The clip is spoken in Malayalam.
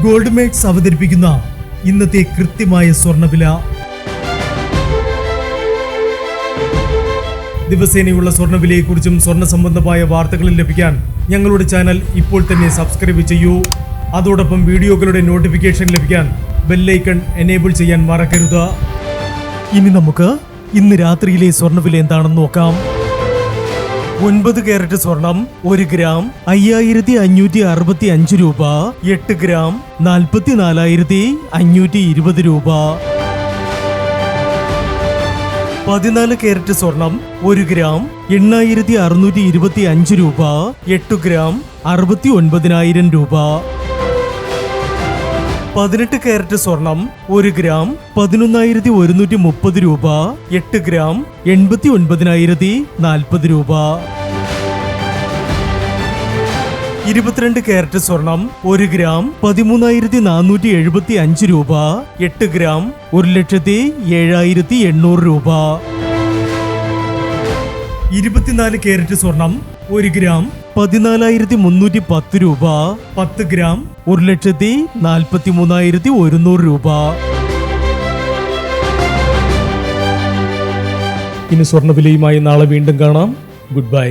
ഗോൾഡ് മേക്സ് അവതരിപ്പിക്കുന്ന ഇന്നത്തെ കൃത്യമായ സ്വർണ്ണവില. ദിവസേനയുള്ള സ്വർണ്ണവിലയെക്കുറിച്ചും സ്വർണ്ണ സംബന്ധമായ വാർത്തകളും ലഭിക്കാൻ ഞങ്ങളുടെ ചാനൽ ഇപ്പോൾ തന്നെ സബ്സ്ക്രൈബ് ചെയ്യൂ. അതോടൊപ്പം വീഡിയോകളുടെ നോട്ടിഫിക്കേഷൻ ലഭിക്കാൻ ബെല്ലൈക്കൺ എനേബിൾ ചെയ്യാൻ മറക്കരുത്. ഇനി നമുക്ക് ഇന്ന് രാത്രിയിലെ സ്വർണ്ണവില എന്താണെന്ന് നോക്കാം. 9 കാരറ്റ് സ്വർണം 1 ഗ്രാം 5565 രൂപ. 8 ഗ്രാം 44,520 രൂപ. 14 കാരറ്റ് സ്വർണം 1 ഗ്രാം 8625 രൂപ. 8 ഗ്രാം 69,000 രൂപ. 18 കാരറ്റ് സ്വർണം 1 ഗ്രാം 11,130 രൂപ. 8 ഗ്രാം 89,040 രൂപ. 22 കാരറ്റ് സ്വർണം 1 ഗ്രാം 13,475 രൂപ. 8 ഗ്രാം 1,07,800 രൂപ. 24 കാരറ്റ് സ്വർണം 1 ഗ്രാം 14,310 രൂപ. 10 ഗ്രാം 1,43,100 രൂപ. ഇനി സ്വർണ്ണവിലയുമായി നാളെ വീണ്ടും കാണാം. Good bye.